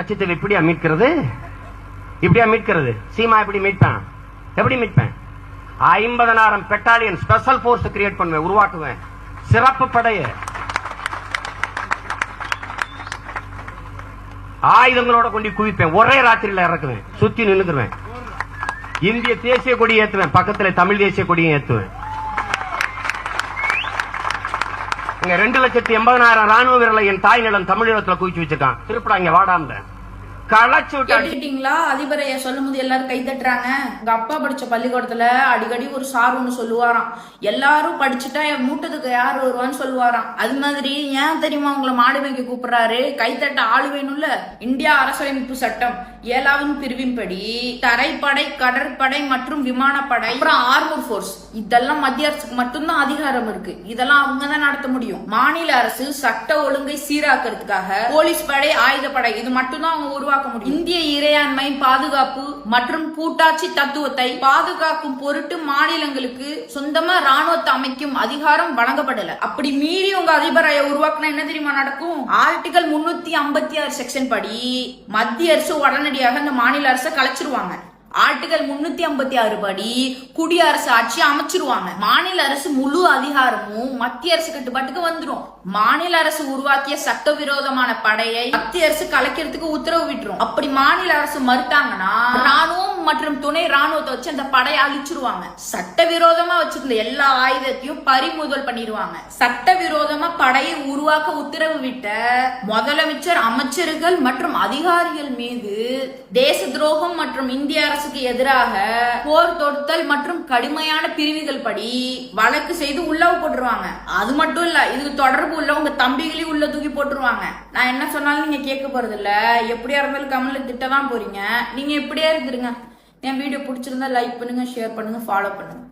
கட்சித்தலை இப்படியா மீட்கிறது? இப்படியா மீட்கிறது? சீமா எப்படி மீட்பேன்? எப்படி மீட்பேன்? 50,000 பெட்டாலியன் ஸ்பெஷல் போர்ஸ் கிரியேட் பண்ணுவேன், உருவாக்குவேன், சிறப்பு படைய ஆயுதங்களோட கொண்டு குவிப்பேன், ஒரே ராத்திரியில இறக்குவேன், சுத்தி நின்னுக்குவேன், இந்திய தேசிய கொடி ஏத்துவேன், பக்கத்துல தமிழ் தேசிய கொடியும் ஏத்துவேன். 2,80,000 ராணுவ வீரர்களை என் தாய் நிலம் தமிழகத்துல குவிச்சு வச்சிருக்கான். திருப்படா இங்க வாடாம களைச்சு விட்டுட்டீங்களா? அதிபரைய சொல்லும் போது எல்லாரும் கை தட்டுறாங்க. உங்க அப்பா படிச்ச பள்ளிக்கூடத்துல அடிக்கடி ஒரு சார் ஒண்ணு சொல்லுவாராம், எல்லாரும் படிச்சுட்டா என் மூட்டத்துக்கு யாரு வருவான்னு சொல்லுவாராம். அது மாதிரி ஏன் தெரியுமா உங்களை மாடு மேய்க்க கூப்பிடுறாரு? கைத்தட்ட ஆளு வேணும்ல. இந்தியா அரசியலமைப்பு சட்டம் 7வது பிரிவின்படி தரைப்படை, கடற்படை மற்றும் விமானப்படை, அப்புறம் ஆர்மர் போர்ஸ், இதெல்லாம் மத்திய அரசுக்கு மட்டும்தான் அதிகாரம் இருக்கு. இதெல்லாம் அவங்க தான் நடத்த முடியும். மாநில அரசு சட்ட ஒழுங்கை சீராக்கிறதுக்காக போலீஸ் படை, ஆயுதப்படை, இது மட்டும்தான் அவங்க உருவாக்க முடியும். இந்திய இறையாண்மை, பாதுகாப்பு மற்றும் கூட்டாட்சி தத்துவத்தை பாதுகாக்கும் பொருட்டு மாநிலங்களுக்கு சொந்தமா ராணுவத்தை அமைக்கும் அதிகாரம் வழங்கப்படல. அப்படி மீறி உங்க அதிபரைய உருவாக்குனா என்ன தெரியுமா நடக்கும்? ஆர்டிகல் 356 செக்ஷன் படி மத்திய அரசு உடனடியாக இந்த மாநில அரசை கலைச்சிருவாங்க. ஆர்டிகல் 356 படி குடியரசு ஆட்சி அமைச்சிருவாங்க. மாநில அரசு முழு அதிகாரமும் மத்திய அரசு கட்டுப்பாட்டுக்கு வந்துடும். மாநில அரசு உருவாக்கிய சட்டவிரோதமான படையை மத்திய அரசு கலைக்கிறதுக்கு உத்தரவு விட்டுரும். அப்படி மாநில அரசு மறுத்தாங்கன்னா ராணுவம் மற்றும் துணை ராணுவத்தை வச்சு அந்த படையை அழிச்சிருவாங்க. சட்டவிரோதமா வச்சிருந்த எல்லா ஆயுதத்தையும் பறிமுதல் பண்ணிடுவாங்க. சட்டவிரோதமா படையை உருவாக்க உத்தரவு விட்ட முதலமைச்சர், அமைச்சர்கள் மற்றும் அதிகாரிகள் மீது தேச துரோகம் மற்றும் இந்திய அரசுக்கு எதிராக போர் தொடுத்தல் மற்றும் கடுமையான பிரிவுகள் படி வழக்கு செய்து உள்ள போட்டுருவாங்க. அது மட்டும் இல்ல, இதுக்கு தொடர்பு உள்ள உங்க தம்பிகளையும் உள்ள தூக்கி போட்டுருவாங்க. நான் என்ன சொன்னாலும் நீங்க கேட்க போறது இல்ல. எப்படியா இருந்தாலும் கமெண்ட்ல திட்டதான் போறீங்க. நீங்க எப்படியா இருந்துருங்க. என் வீடியோ பிடிச்சிருந்தா லைக் பண்ணுங்க, ஷேர் பண்ணுங்க, ஃபாலோ பண்ணுங்க.